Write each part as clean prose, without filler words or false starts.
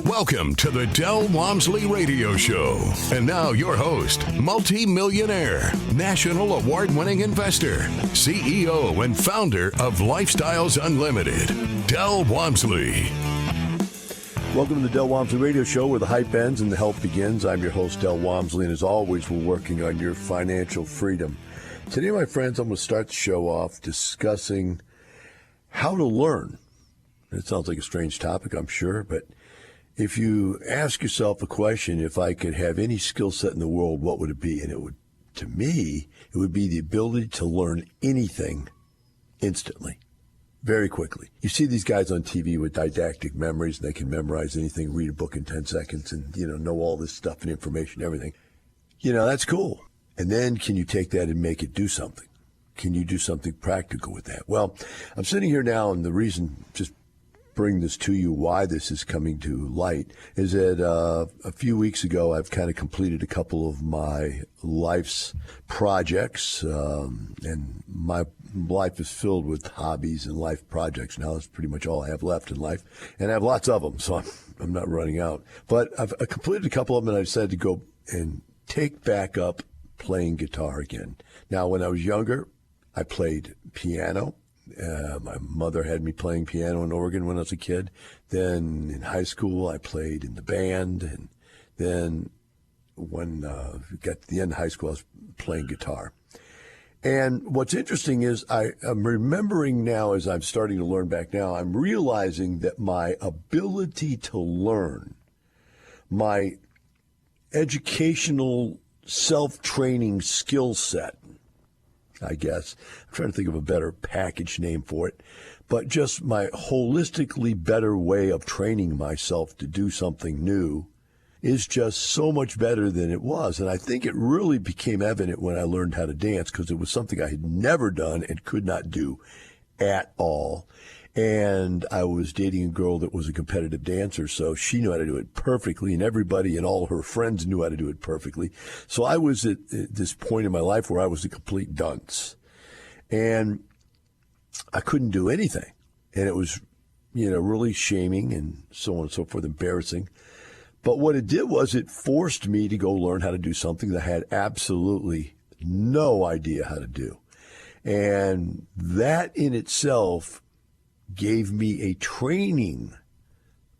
Welcome to the Del Walmsley Radio Show. And now your host, multi-millionaire, national award-winning investor, CEO and founder of Lifestyles Unlimited, Del Walmsley. Welcome to the Del Walmsley Radio Show, where the hype ends and the help begins. I'm your host, Del Walmsley, and as always, we're working on your financial freedom. Today, my friends, I'm going to start the show off discussing how to learn. It sounds like a strange topic, I'm sure, but if you ask yourself a question, if I could have any skill set in the world, what would it be? And it would, to me, it would be the ability to learn anything instantly, very quickly. You see these guys on TV with didactic memories, and they can memorize anything, read a book in 10 seconds, and, know all this stuff and information, everything. That's cool. And then can you take that and make it do something? Can you do something practical with that? Well, I'm sitting here now, and the reason, just bring this to you, why this is coming to light, is that a few weeks ago I've kind of completed a couple of my life's projects, and my life is filled with hobbies and life projects. Now that's pretty much all I have left in life, and I have lots of them, so I'm not running out. But I completed a couple of them, and I decided to go and take back up playing guitar again. Now, when I was younger, I played piano. My mother had me playing piano and organ when I was a kid. Then in high school, I played in the band. And then when we got to the end of high school, I was playing guitar. And what's interesting is I'm remembering now, as I'm starting to learn back now, I'm realizing that my ability to learn, my educational self-training skill set, I guess. I'm trying to think of a better package name for it. But just my holistically better way of training myself to do something new is just so much better than it was. And I think it really became evident when I learned how to dance, because it was something I had never done and could not do at all. And I was dating a girl that was a competitive dancer, so she knew how to do it perfectly, and everybody and all her friends knew how to do it perfectly. So I was at this point in my life where I was a complete dunce. And I couldn't do anything. And it was, really shaming and so on and so forth, embarrassing. But what it did was it forced me to go learn how to do something that I had absolutely no idea how to do. And that in itself gave me a training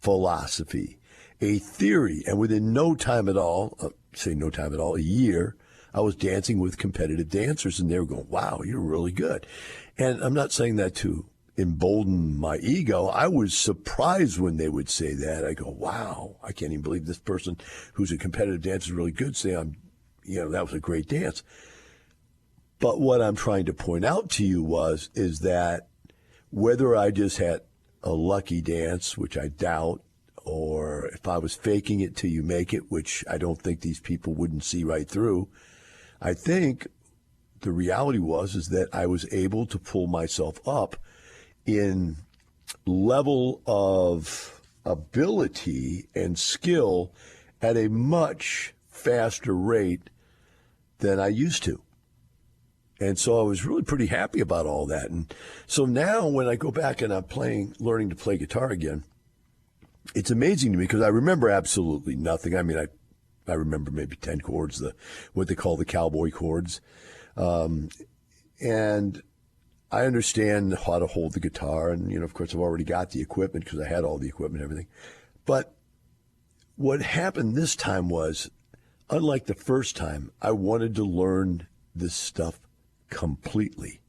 philosophy, a theory, and within no time at all, a year, I was dancing with competitive dancers, and they were going, wow, you're really good. And I'm not saying that to embolden my ego. I was surprised when they would say that. I go, wow, I can't even believe this person who's a competitive dancer is really good, say that was a great dance. But what I'm trying to point out to you is that whether I just had a lucky dance, which I doubt, or if I was faking it till you make it, which I don't think these people wouldn't see right through, I think the reality is that I was able to pull myself up in level of ability and skill at a much faster rate than I used to. And so I was really pretty happy about all that. And so now when I go back and I'm learning to play guitar again, it's amazing to me because I remember absolutely nothing. I mean, I remember maybe 10 chords, what they call the cowboy chords. And I understand how to hold the guitar. And, of course, I've already got the equipment because I had all the equipment and everything. But what happened this time was, unlike the first time, I wanted to learn this stuff completely.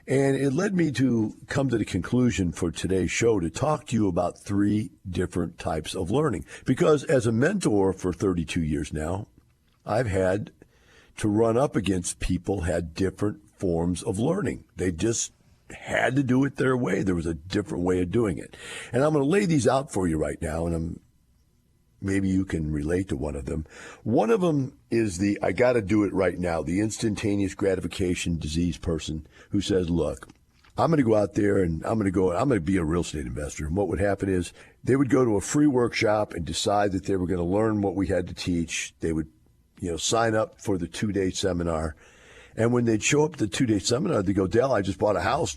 And it led me to come to the conclusion for today's show to talk to you about 3 different types of learning. Because as a mentor for 32 years now, I've had to run up against people had different forms of learning. They just had to do it their way. There was a different way of doing it. And I'm going to lay these out for you right now, and maybe you can relate to one of them. One of them is I got to do it right now, the instantaneous gratification disease person who says, look, I'm going to go out there and I'm going to be a real estate investor. And what would happen is they would go to a free workshop and decide that they were going to learn what we had to teach. They would, sign up for the 2-day seminar. And when they'd show up at the 2-day seminar, they'd go, Del, I just bought a house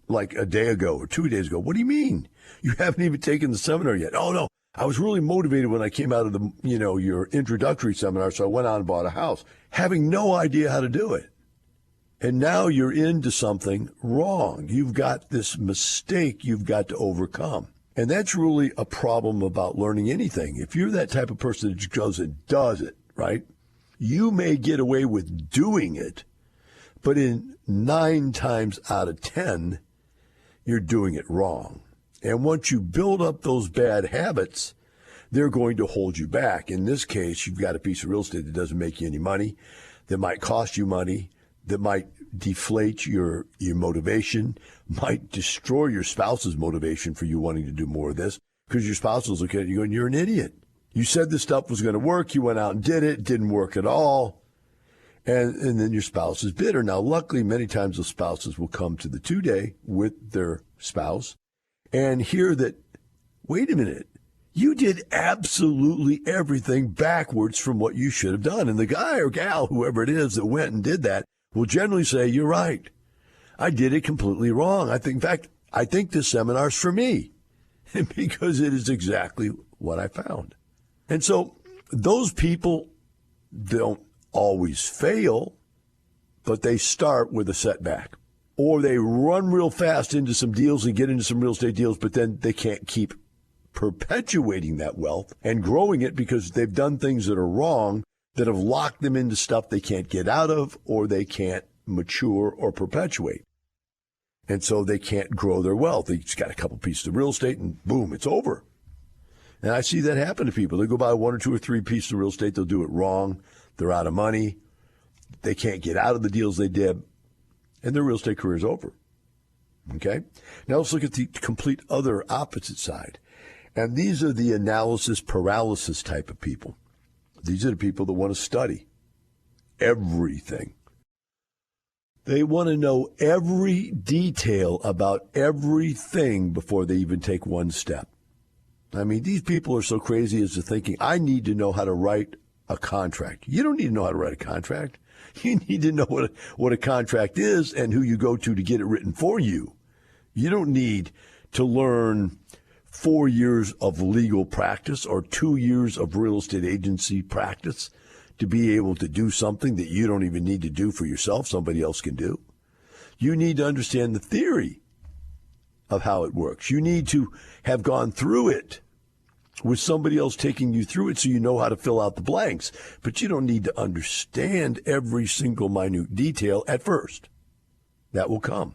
like a day ago or 2 days ago. What do you mean? You haven't even taken the seminar yet. Oh, no. I was really motivated when I came out of the, your introductory seminar, so I went out and bought a house, having no idea how to do it. And now you're into something wrong. You've got this mistake you've got to overcome. And that's really a problem about learning anything. If you're that type of person that just goes and does it, right, you may get away with doing it, but in 9 times out of 10, you're doing it wrong. And once you build up those bad habits, they're going to hold you back. In this case, you've got a piece of real estate that doesn't make you any money, that might cost you money, that might deflate your motivation, might destroy your spouse's motivation for you wanting to do more of this, because your spouse will look at you and you're an idiot. You said this stuff was going to work, you went out and did it, didn't work at all, and then your spouse is bitter. Now, luckily, many times the spouses will come to the 2-day with their spouse and hear that, wait a minute, you did absolutely everything backwards from what you should have done. And the guy or gal, whoever it is that went and did that, will generally say, you're right. I did it completely wrong. In fact, I think this seminar's for me because it is exactly what I found. And so those people don't always fail, but they start with a setback. Or they run real fast into some deals and get into some real estate deals, but then they can't keep perpetuating that wealth and growing it because they've done things that are wrong that have locked them into stuff they can't get out of, or they can't mature or perpetuate. And so they can't grow their wealth. They just got a couple pieces of real estate and boom, it's over. And I see that happen to people. They go buy 1 or 2 or 3 pieces of real estate. They'll do it wrong. They're out of money. They can't get out of the deals they did. And their real estate career is over. Okay? Now let's look at the complete other opposite side. And these are the analysis paralysis type of people. These are the people that want to study everything. They want to know every detail about everything before they even take one step. I mean, these people are so crazy as to thinking, I need to know how to write a contract. You don't need to know how to write a contract. You need to know what a contract is and who you go to get it written for you. You don't need to learn 4 years of legal practice or 2 years of real estate agency practice to be able to do something that you don't even need to do for yourself, somebody else can do. You need to understand the theory of how it works. You need to have gone through it with somebody else taking you through it so you know how to fill out the blanks. But you don't need to understand every single minute detail at first. That will come.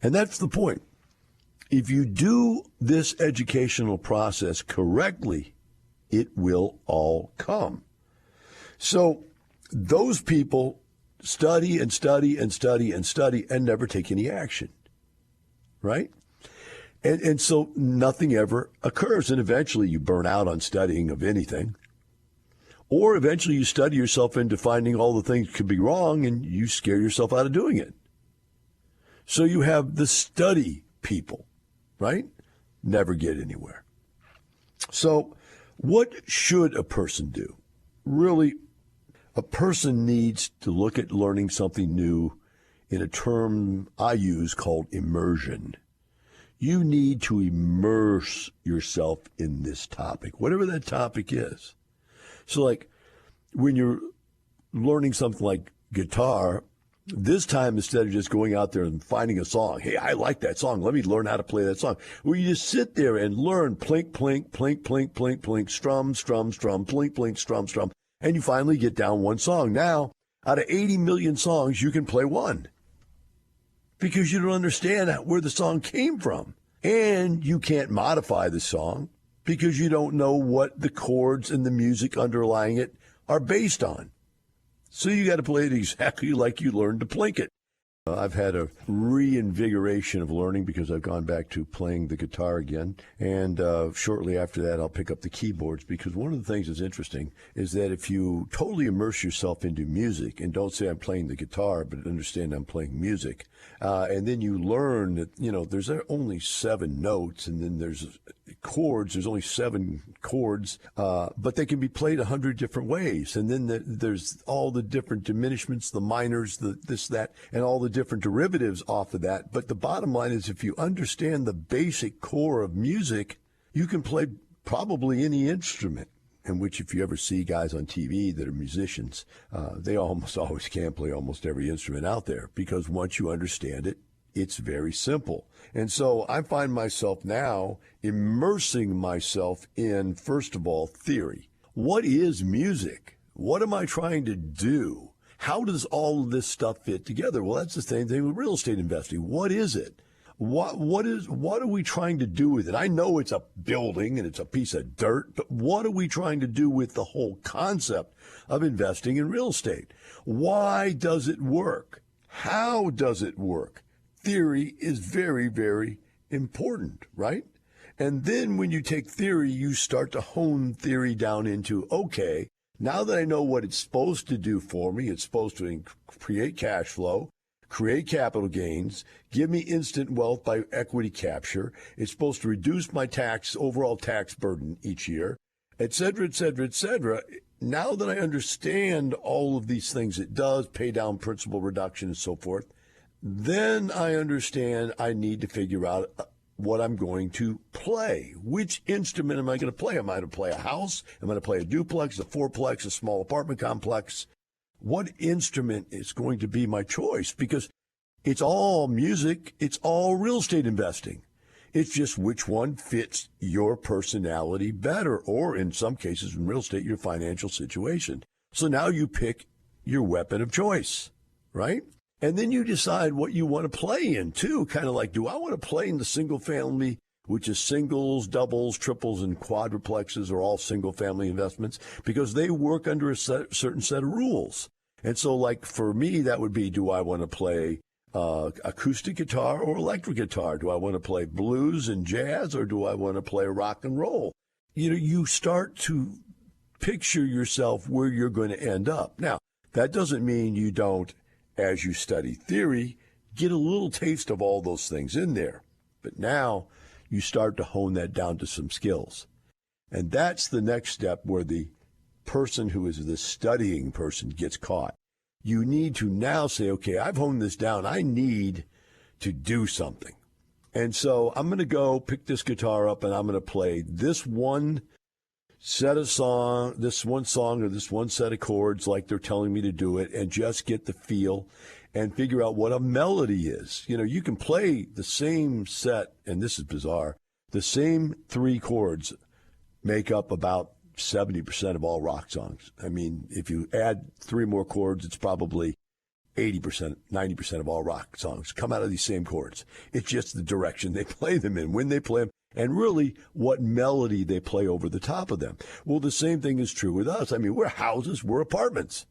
And that's the point. If you do this educational process correctly, it will all come. So those people study and study and study and study and never take any action, right? And so nothing ever occurs, and eventually you burn out on studying of anything. Or eventually you study yourself into finding all the things that could be wrong, and you scare yourself out of doing it. So you have the study people, right? Never get anywhere. So what should a person do? Really, a person needs to look at learning something new in a term I use called immersion. You need to immerse yourself in this topic, whatever that topic is. So like when you're learning something like guitar, this time instead of just going out there and finding a song, hey, I like that song, let me learn how to play that song. Well, you just sit there and learn plink, plink, plink, plink, plink, plink, strum, strum, strum, plink, plink, strum, strum, and you finally get down one song. Now, out of 80 million songs, you can play one because you don't understand where the song came from. And you can't modify the song because you don't know what the chords and the music underlying it are based on. So you got to play it exactly like you learned to plink it. I've had a reinvigoration of learning because I've gone back to playing the guitar again. And shortly after that, I'll pick up the keyboards, because one of the things that's interesting is that if you totally immerse yourself into music and don't say I'm playing the guitar, but understand I'm playing music, and then you learn that, there's only 7 notes, and then there's chords. There's only 7 chords, but they can be played 100 different ways. And then there's all the different diminishments, the minors, the this, that, and all the different derivatives off of that. But the bottom line is, if you understand the basic core of music, you can play probably any instrument, in which if you ever see guys on TV that are musicians, they almost always can play almost every instrument out there, because once you understand it, it's very simple. And so I find myself now immersing myself in, first of all, theory. What is music? What am I trying to do? How does all of this stuff fit together? Well, that's the same thing with real estate investing. What is it? What are we trying to do with it? I know it's a building and it's a piece of dirt, but what are we trying to do with the whole concept of investing in real estate? Why does it work? How does it work? Theory is very, very important, right? And then when you take theory, you start to hone theory down into, okay, now that I know what it's supposed to do for me, it's supposed to create cash flow, create capital gains, give me instant wealth by equity capture. It's supposed to reduce my overall tax burden each year, et cetera, et cetera, et cetera. Now that I understand all of these things it does, pay down principal reduction and so forth, then I understand I need to figure out what I'm going to play. Which instrument am I going to play? Am I going to play a house? Am I going to play a duplex, a fourplex, a small apartment complex? What instrument is going to be my choice? Because it's all music, it's all real estate investing. It's just which one fits your personality better, or in some cases in real estate, your financial situation. So now you pick your weapon of choice, right? And then you decide what you want to play in, too. Kind of like, do I want to play in the single family, which is singles, doubles, triples, and quadruplexes are all single family investments, because they work under a certain set of rules. And so, like, for me, that would be, do I want to play acoustic guitar or electric guitar? Do I want to play blues and jazz, or do I want to play rock and roll? You know, you start to picture yourself where you're going to end up. Now, that doesn't mean you don't, as you study theory, get a little taste of all those things in there. But now you start to hone that down to some skills. And that's the next step where the person who is the studying person gets caught. You need to now say, okay, I've honed this down. I need to do something. And so I'm going to go pick this guitar up and I'm going to play this one set of song, this one song or this one set of chords like they're telling me to do it, and just get the feel and figure out what a melody is. You know, you can play the same set, and this is bizarre, the same three chords make up about 70% of all rock songs. I mean, if you add three more chords, it's probably 80%, 90% of all rock songs come out of these same chords. It's just the direction they play them in, when they play them, and really what melody they play over the top of them. Well, the same thing is true with us. I mean, we're houses, we're apartments.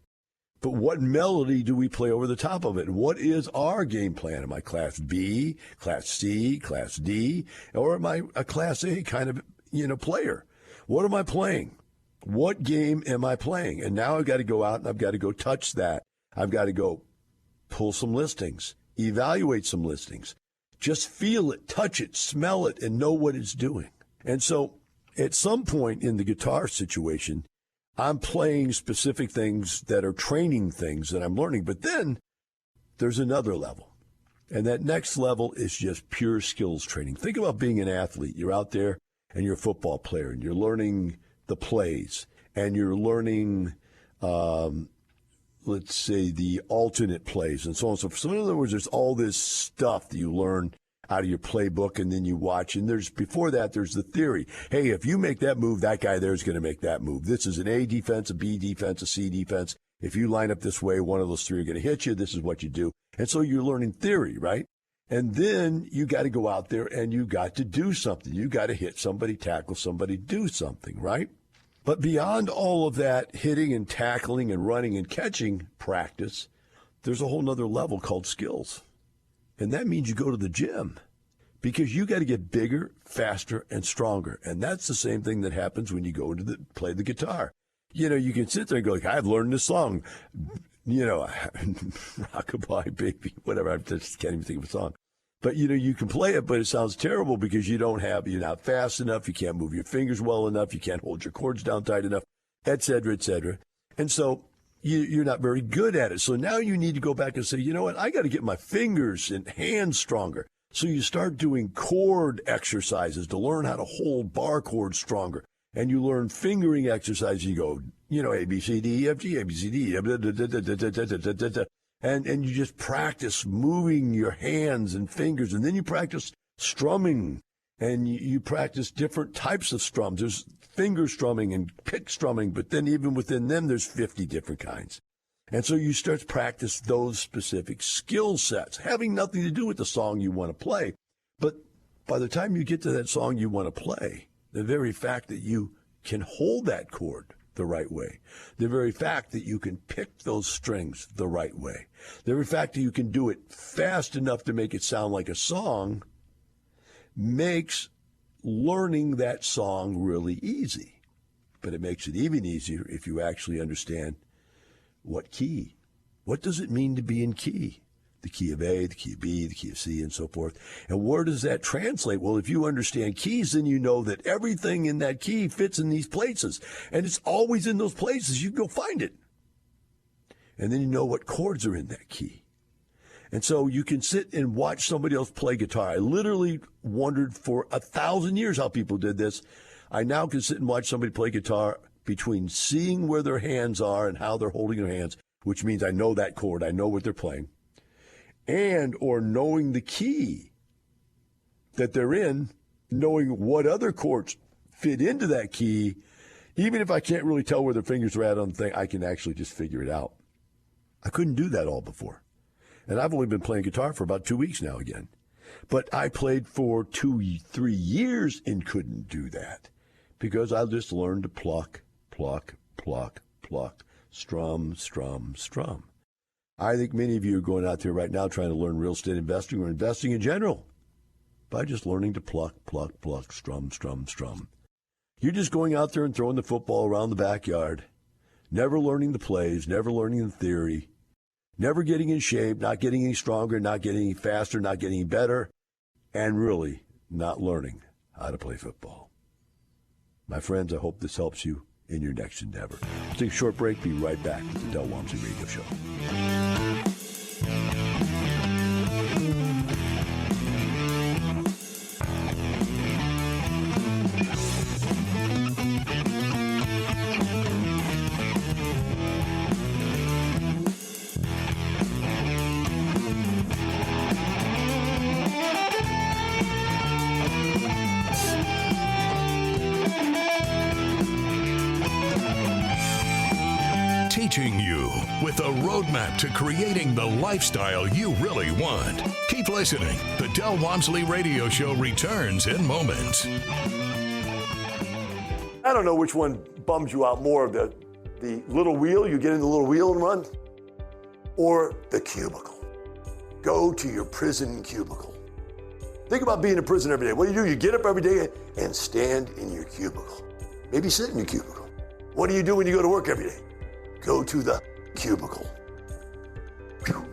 But what melody do we play over the top of it? What is our game plan? Am I Class B, Class C, Class D, or am I a Class A kind of, player? What am I playing? What game am I playing? And now I've got to go out and I've got to go touch that. I've got to go pull some listings, evaluate some listings. Just feel it, touch it, smell it, and know what it's doing. And so at some point in the guitar situation, I'm playing specific things that are training things that I'm learning. But then there's another level. And that next level is just pure skills training. Think about being an athlete. You're out there and you're a football player and you're learning the plays and you're learning, let's say, the alternate plays and so on and so forth. So in other words, there's all this stuff that you learn out of your playbook and then you watch. And before that, there's the theory. Hey, if you make that move, that guy there is going to make that move. This is an A defense, a B defense, a C defense. If you line up this way, one of those three are going to hit you. This is what you do. And so you're learning theory, right? And then you got to go out there and you got to do something. You got to hit somebody, tackle somebody, do something, right? But beyond all of that hitting and tackling and running and catching practice, there's a whole nother level called skills. And that means you go to the gym because you got to get bigger, faster, and stronger. And that's the same thing that happens when you go to play the guitar. You can sit there and go, like, I've learned this song, Rockabye Baby, whatever. I just can't even think of a song. But, you can play it, but it sounds terrible because you're not fast enough. You can't move your fingers well enough. You can't hold your chords down tight enough, et cetera, et cetera. And so you're not very good at it. So now you need to go back and say, you know what? I got to get my fingers and hands stronger. So you start doing chord exercises to learn how to hold bar chords stronger. And you learn fingering exercises. You go, A, B, C, D, E, F, G, A, B, C, D, E, F, and you just practice moving your hands and fingers. And then you practice strumming. And you practice different types of strums. There's finger strumming and pick strumming, but then even within them, there's 50 different kinds. And so you start to practice those specific skill sets, having nothing to do with the song you want to play. But by the time you get to that song you want to play, the very fact that you can hold that chord the right way, the very fact that you can pick those strings the right way, the very fact that you can do it fast enough to make it sound like a song makes learning that song really easy. But it makes it even easier if you actually understand what key. What does it mean to be in key? The key of A, the key of B, the key of C, and so forth. And where does that translate? Well, if you understand keys, then you know that everything in that key fits in these places. And it's always in those places. You can go find it. And then you know what chords are in that key. And so you can sit and watch somebody else play guitar. I literally wondered for 1,000 years how people did this. I now can sit and watch somebody play guitar between seeing where their hands are and how they're holding their hands, which means I know that chord, I know what they're playing, and or knowing the key that they're in, knowing what other chords fit into that key. Even if I can't really tell where their fingers are at on the thing, I can actually just figure it out. I couldn't do that all before. And I've only been playing guitar for about 2 weeks now again. But I played for 2-3 years and couldn't do that because I just learned to pluck, strum, strum, strum. I think many of you are going out there right now trying to learn real estate investing or investing in general by just learning to pluck, strum, strum, strum. You're just going out there and throwing the football around the backyard, never learning the plays, never learning the theory, never getting in shape, not getting any stronger, not getting any faster, not getting any better, and really not learning how to play football. My friends, I hope this helps you in your next endeavor. Let's take a short break. Be right back with the Del Walmsley Radio Show. Teaching you with a roadmap to creating the lifestyle you really want. Keep listening. The Del Walmsley Radio Show returns in moments. I don't know which one bums you out more, the little wheel, you get in the little wheel and run, or the cubicle. Go to your prison cubicle. Think about being in prison every day. What do? You get up every day and stand in your cubicle. Maybe sit in your cubicle. What do you do when you go to work every day? Go to the cubicle. Whew.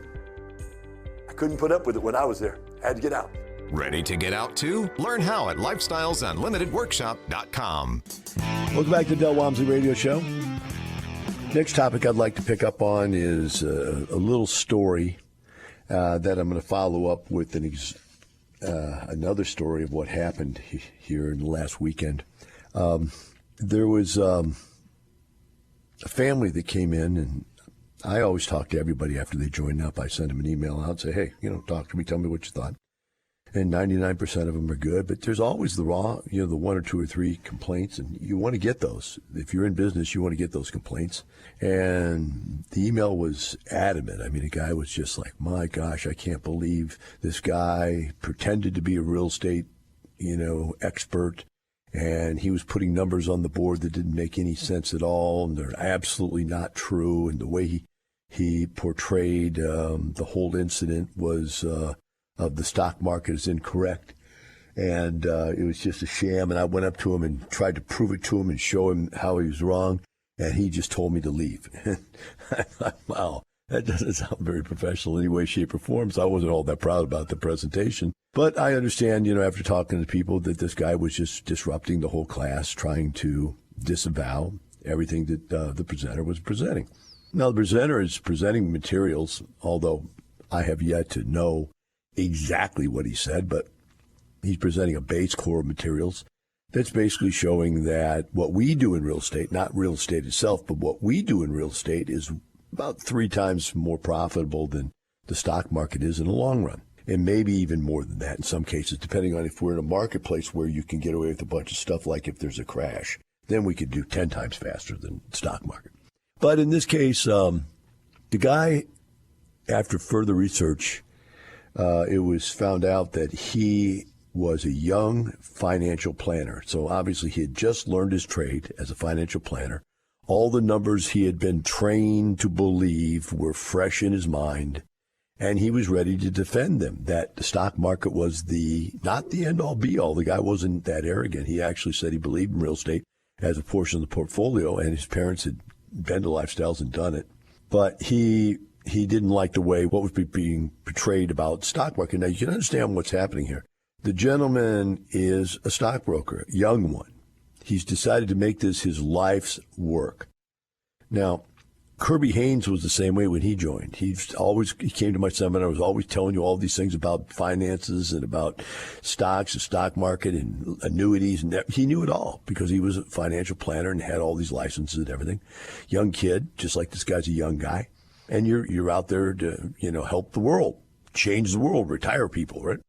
I couldn't put up with it when I was there. I had to get out. Ready to get out too? Learn how at lifestylesunlimitedworkshop.com. Welcome back to the Del Walmsley Radio Show. Next topic I'd like to pick up on is a little story that I'm going to follow up with another story of what happened here in the last weekend. There was a family that came in, and I always talk to everybody after they join up. I send them an email out and say, hey, talk to me, tell me what you thought. And 99% of them are good, but there's always the one or two or three complaints, and you want to get those. If you're in business, you want to get those complaints. And the email was adamant. I mean, the guy was just like, my gosh, I can't believe this guy pretended to be a real estate, expert, and he was putting numbers on the board that didn't make any sense at all, and they're absolutely not true. And the way he portrayed the whole incident was of the stock market is incorrect. And it was just a sham. And I went up to him and tried to prove it to him and show him how he was wrong. And he just told me to leave. I thought, wow, that doesn't sound very professional in any way, shape, or form. So I wasn't all that proud about the presentation. But I understand, after talking to people, that this guy was just disrupting the whole class, trying to disavow everything that the presenter was presenting. Now, the presenter is presenting materials, although I have yet to know exactly what he said, but he's presenting a base core of materials that's basically showing that what we do in real estate, not real estate itself, but what we do in real estate is about 3 times more profitable than the stock market is in the long run. And maybe even more than that in some cases, depending on if we're in a marketplace where you can get away with a bunch of stuff like if there's a crash, then we could do 10 times faster than the stock market. But in this case, the guy, after further research, it was found out that he was a young financial planner. So obviously he had just learned his trade as a financial planner. All the numbers he had been trained to believe were fresh in his mind, and he was ready to defend them, that the stock market was not the end-all be-all. The guy wasn't that arrogant. He actually said he believed in real estate as a portion of the portfolio, and his parents had been to Lifestyles and done it. But he didn't like the way what was being portrayed about the stock market. Now, you can understand what's happening here. The gentleman is a stockbroker, a young one. He's decided to make this his life's work. Now, Kirby Haynes was the same way when he joined. He came to my seminar, was always telling you all these things about finances and about stocks, the stock market, and annuities. And he knew it all because he was a financial planner and had all these licenses and everything. Young kid, just like this guy's a young guy. And you're out there to, help the world, change the world, retire people, right?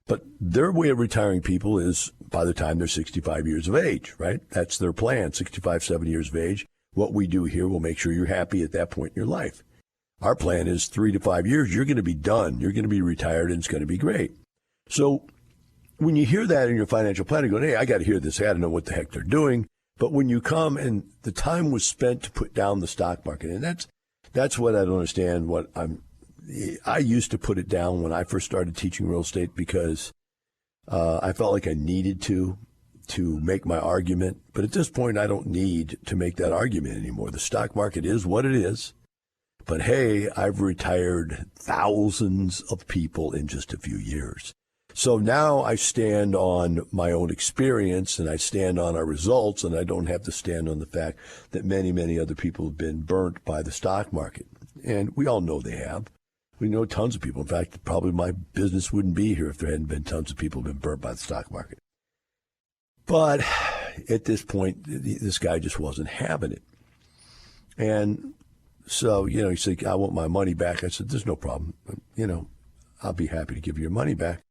But their way of retiring people is by the time they're 65 years of age, right? That's their plan, 65, 70 years of age. What we do here will make sure you're happy at that point in your life. Our plan is 3 to 5 years, you're going to be done. You're going to be retired, and it's going to be great. So when you hear that in your financial planning, going, hey, I got to hear this. I got to know what the heck they're doing. But when you come and the time was spent to put down the stock market, and that's what I don't understand. I used to put it down when I first started teaching real estate because I felt like I needed to make my argument. But at this point, I don't need to make that argument anymore. The stock market is what it is. But hey, I've retired thousands of people in just a few years. So now I stand on my own experience and I stand on our results, and I don't have to stand on the fact that many, many other people have been burnt by the stock market. And we all know they have. We know tons of people. In fact, probably my business wouldn't be here if there hadn't been tons of people who have been burnt by the stock market. But at this point, this guy just wasn't having it. And so, he said, I want my money back. I said, there's no problem. I'll be happy to give you your money back.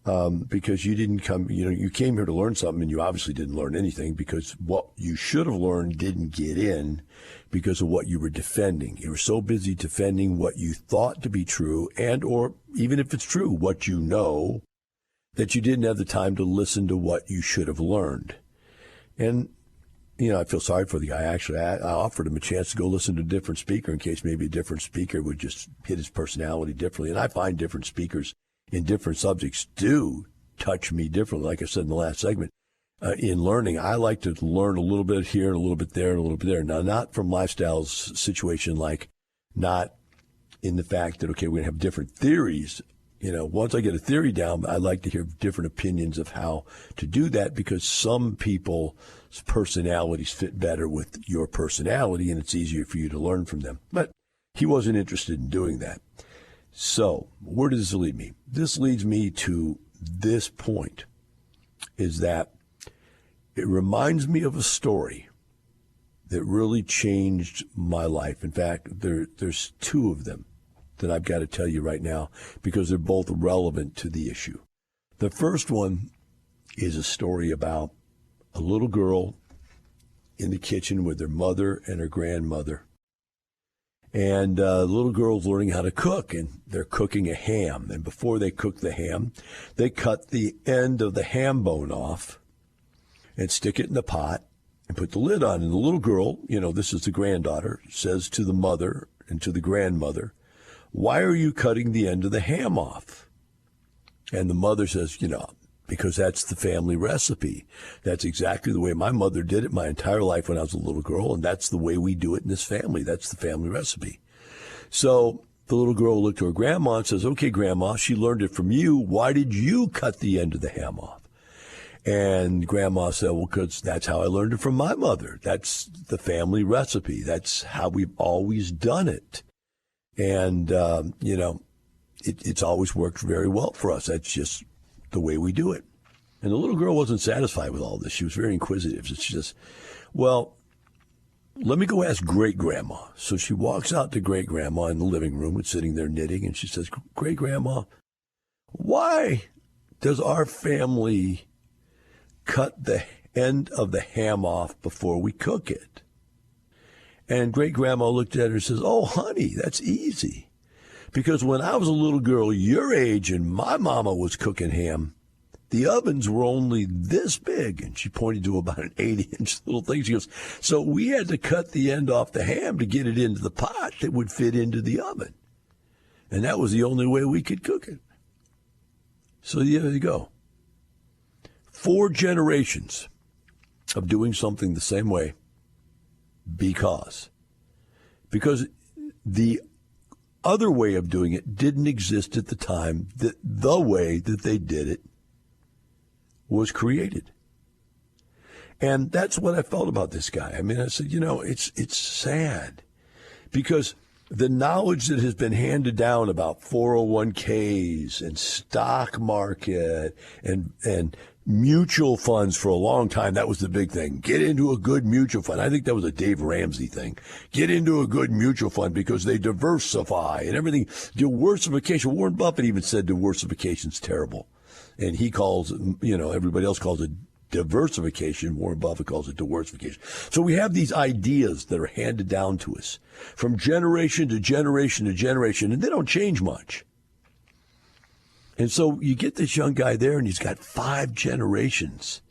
Because you didn't come, you came here to learn something, and you obviously didn't learn anything because what you should have learned didn't get in because of what you were defending. You were so busy defending what you thought to be true, and or even if it's true, what you know, that you didn't have the time to listen to what you should have learned. And, I feel sorry for the guy. Actually, I offered him a chance to go listen to a different speaker in case maybe a different speaker would just hit his personality differently. And I find different speakers in different subjects do touch me differently. Like I said in the last segment, in learning, I like to learn a little bit here and a little bit there and a little bit there. Now, not from Lifestyle's situation, like not in the fact that, okay, we're going to have different theories. Once I get a theory down, I like to hear different opinions of how to do that because some people's personalities fit better with your personality, and it's easier for you to learn from them. But he wasn't interested in doing that. So where does this lead me? This leads me to this point, is that it reminds me of a story that really changed my life. In fact, there's 2 of them that I've got to tell you right now because they're both relevant to the issue. The first one is a story about a little girl in the kitchen with her mother and her grandmother. And the little girl's learning how to cook, and they're cooking a ham. And before they cook the ham, they cut the end of the ham bone off and stick it in the pot and put the lid on. And the little girl, this is the granddaughter, says to the mother and to the grandmother, "Why are you cutting the end of the ham off?" And the mother says, because that's the family recipe. That's exactly the way my mother did it my entire life when I was a little girl, and that's the way we do it in this family. That's the family recipe. So the little girl looked to her grandma and says, "Okay, Grandma, she learned it from you. Why did you cut the end of the ham off?" And Grandma said, "Well, because that's how I learned it from my mother. That's the family recipe. That's how we've always done it." And, it's always worked very well for us. That's just the way we do it. And the little girl wasn't satisfied with all this. She was very inquisitive. So she says, well, let me go ask great-grandma. So she walks out to great-grandma in the living room and sitting there knitting, and she says, great-grandma, why does our family cut the end of the ham off before we cook it? And great-grandma looked at her and says, oh, honey, that's easy. Because when I was a little girl your age and my mama was cooking ham, the ovens were only this big. And she pointed to about an 80-inch little thing. She goes, so we had to cut the end off the ham to get it into the pot that would fit into the oven. And that was the only way we could cook it. So there you go. 4 generations of doing something the same way because the other way of doing it didn't exist at the time that the way that they did it was created. And that's what I felt about this guy. I mean, I said, it's sad because the knowledge that has been handed down about 401ks and stock market and mutual funds for a long time, that was the big thing. Get into a good mutual fund. I think that was a Dave Ramsey thing. Get into a good mutual fund because they diversify and everything. Diversification. Warren Buffett even said diversification's terrible. And he calls, everybody else calls it diversification. Warren Buffett calls it diversification. So we have these ideas that are handed down to us from generation to generation to generation, and they don't change much. And so you get this young guy there, and he's got 5 generations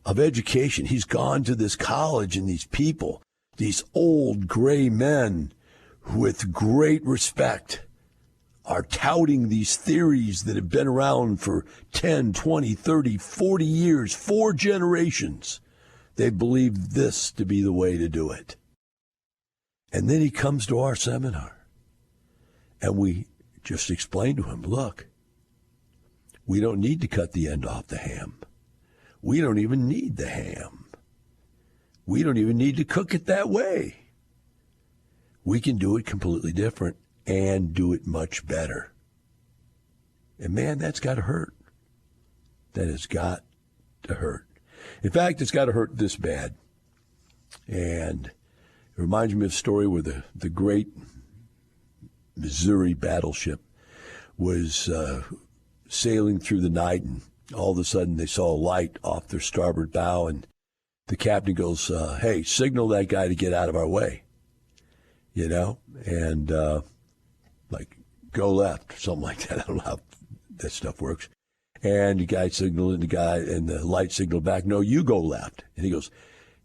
of education. He's gone to this college, and these people, these old gray men with great respect, are touting these theories that have been around for 10, 20, 30, 40 years, 4 generations. They believe this to be the way to do it. And then he comes to our seminar, and we just explain to him, look, we don't need to cut the end off the ham. We don't even need the ham. We don't even need to cook it that way. We can do it completely different and do it much better. And man, that's got to hurt. That has got to hurt. In fact, it's got to hurt this bad. And it reminds me of a story where the great Missouri Battleship was sailing through the night, and all of a sudden they saw a light off their starboard bow, and the captain goes, hey, signal that guy to get out of our way, and like go left or something like that. I don't know how that stuff works. And the guy signaled, and the light signaled back, no, you go left. And he goes,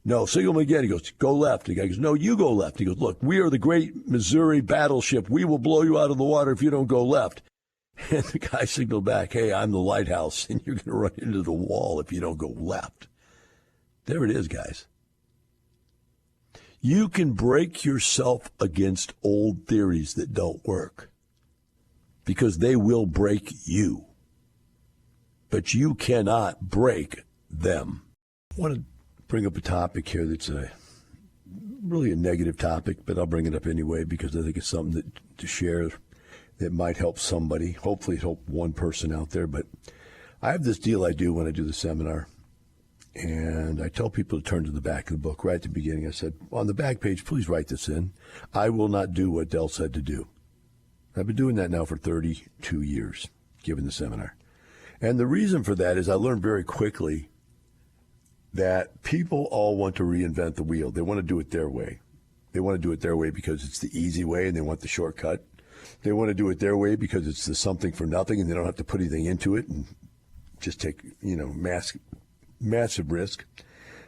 no, signal me again. He goes, go left. And the guy goes, no, you go left. He goes, look, we are the great Missouri Battleship. We will blow you out of the water if you don't go left. And the guy signaled back, hey, I'm the lighthouse, and you're going to run into the wall if you don't go left. There it is, guys. You can break yourself against old theories that don't work because they will break you. But you cannot break them. I want to bring up a topic here that's really a negative topic, but I'll bring it up anyway because I think it's something to share that might help somebody. Hopefully it help one person out there. But I have this deal I do when I do the seminar. And I tell people to turn to the back of the book right at the beginning. I said, on the back page, please write this in. I will not do what Del said to do. I've been doing that now for 32 years, giving the seminar. And the reason for that is I learned very quickly that people all want to reinvent the wheel. They want to do it their way. They want to do it their way because it's the easy way and they want the shortcut. They want to do it their way because it's the something for nothing and they don't have to put anything into it and just take, massive risk.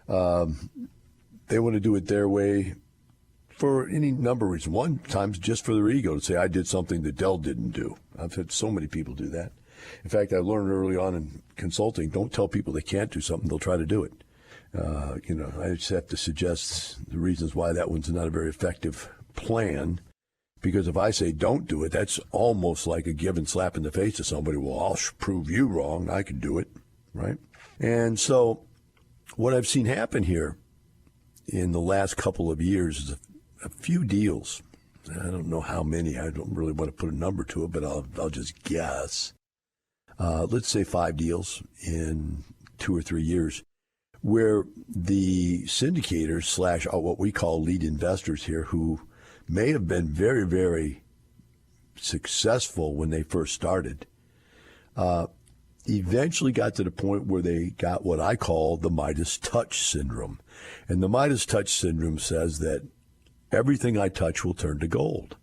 They want to do it their way for any number of reasons. One times just for their ego to say, I did something that Del didn't do. I've had so many people do that. In fact, I learned early on in consulting, don't tell people they can't do something, they'll try to do it. I just have to suggest the reasons why that one's not a very effective plan. Because if I say don't do it, that's almost like a given slap in the face to somebody. Well, I'll prove you wrong. I can do it, right? And so what I've seen happen here in the last couple of years is a few deals I don't know how many. I don't really want to put a number to it, but I'll just guess. Let's say 5 deals in 2 or 3 years, where the syndicators / what we call lead investors here, who may have been very, very successful when they first started, eventually got to the point where they got what I call the Midas touch syndrome. And the Midas touch syndrome says that everything I touch will turn to gold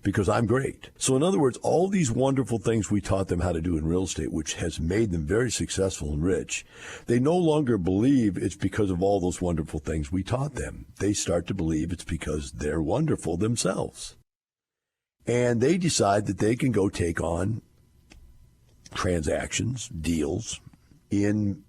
because I'm great. So in other words, all these wonderful things we taught them how to do in real estate, which has made them very successful and rich, they no longer believe it's because of all those wonderful things we taught them. They start to believe it's because they're wonderful themselves. And they decide that they can go take on transactions, deals in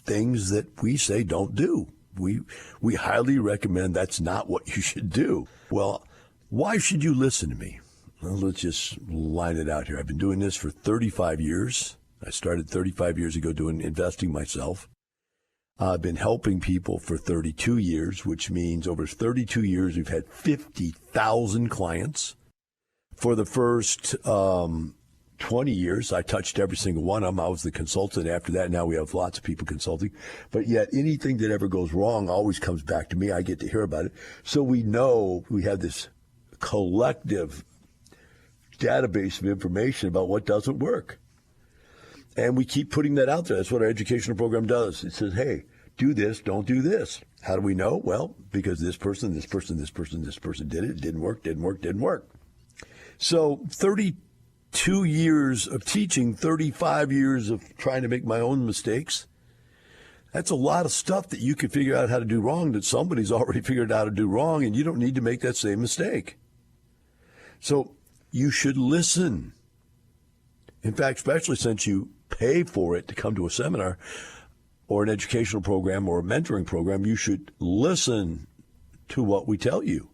things that we say don't do. We highly recommend that's not what you should do. Well, why should you listen to me? Well, let's just line it out here. I've been doing this for 35 years. I started 35 years ago doing investing myself. I've been helping people for 32 years, which means over 32 years we've had 50,000 clients. For the first 20 years, I touched every single one of them. I was the consultant after that. Now we have lots of people consulting. But yet anything that ever goes wrong always comes back to me. I get to hear about it. So we know we have this collective database of information about what doesn't work. And we keep putting that out there. That's what our educational program does. It says, hey, do this, don't do this. How do we know? Well, because this person did it. It didn't work. So 32 years of teaching, 35 years of trying to make my own mistakes. That's a lot of stuff that you can figure out how to do wrong that somebody's already figured out how to do wrong, and you don't need to make that same mistake. So you should listen. In fact, especially since you pay for it to come to a seminar or an educational program or a mentoring program, you should listen to what we tell you.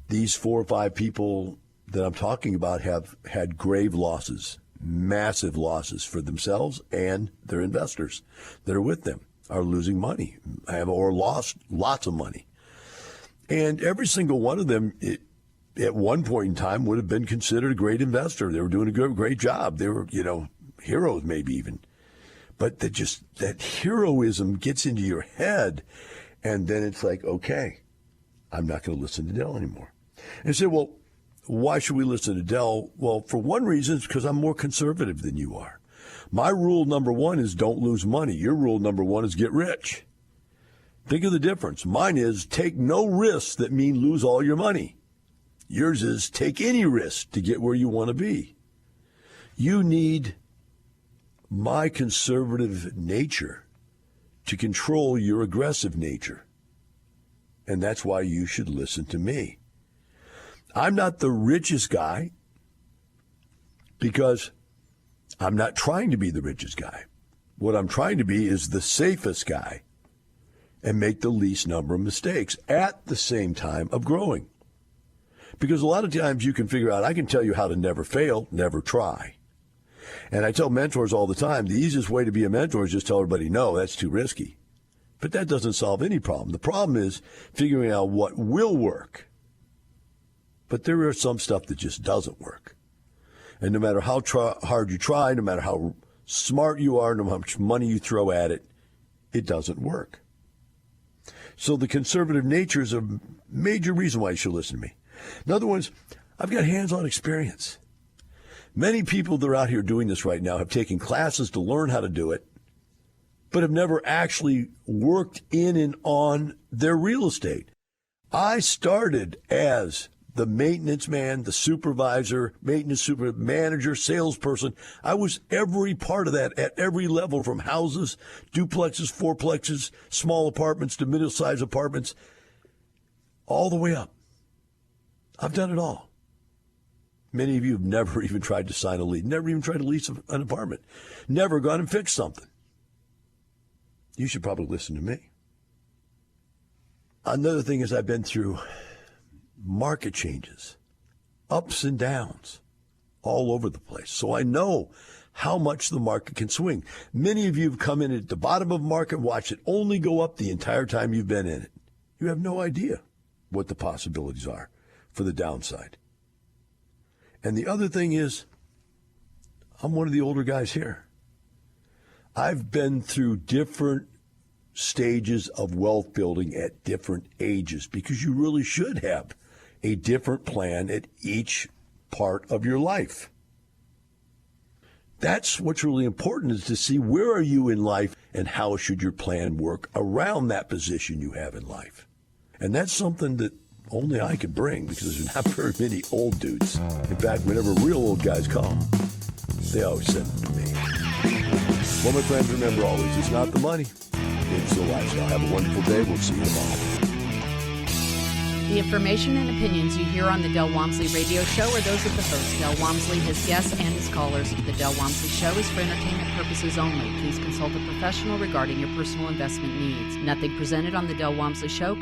These 4 or 5 people that I'm talking about have had grave losses, massive losses for themselves and their investors that are with them, are losing money, or lost lots of money. And every single one of them, at one point in time, would have been considered a great investor. They were doing a great job. They were, heroes maybe even. But that heroism gets into your head, and then it's like, okay, I'm not going to listen to Dell anymore. And you say, well, why should we listen to Dell? Well, for one reason, it's because I'm more conservative than you are. My rule number 1 is don't lose money. Your rule number 1 is get rich. Think of the difference. Mine is take no risks that mean lose all your money. Yours is take any risk to get where you want to be. You need my conservative nature to control your aggressive nature. And that's why you should listen to me. I'm not the richest guy because I'm not trying to be the richest guy. What I'm trying to be is the safest guy and make the least number of mistakes at the same time of growing. Because a lot of times you can figure out, I can tell you how to never fail, never try. And I tell mentors all the time, the easiest way to be a mentor is just tell everybody, no, that's too risky. But that doesn't solve any problem. The problem is figuring out what will work. But there are some stuff that just doesn't work. And no matter how hard you try, no matter how smart you are, no matter how much money you throw at it, it doesn't work. So the conservative nature is a major reason why you should listen to me. In other words, I've got hands-on experience. Many people that are out here doing this right now have taken classes to learn how to do it, but have never actually worked in and on their real estate. I started as the maintenance man, the supervisor, manager, salesperson. I was every part of that at every level, from houses, duplexes, fourplexes, small apartments to middle-sized apartments, all the way up. I've done it all. Many of you have never even tried to sign a lease, never even tried to lease an apartment, never gone and fixed something. You should probably listen to me. Another thing is I've been through market changes, ups and downs, all over the place. So I know how much the market can swing. Many of you have come in at the bottom of the market and watched it only go up the entire time you've been in it. You have no idea what the possibilities are for the downside. And the other thing is, I'm one of the older guys here. I've been through different stages of wealth building at different ages because you really should have a different plan at each part of your life. That's what's really important, is to see where are you in life and how should your plan work around that position you have in life. And that's something that only I can bring because there's not very many old dudes. In fact, whenever real old guys come, they always send them to me. Well, my friends, remember always, it's not the money, it's the lifestyle. Have a wonderful day. We'll see you tomorrow. The information and opinions you hear on the Del Walmsley radio show are those of the host, Del Walmsley, his guests, and his callers. The Del Walmsley show is for entertainment purposes only. Please consult a professional regarding your personal investment needs. Nothing presented on the Del Walmsley show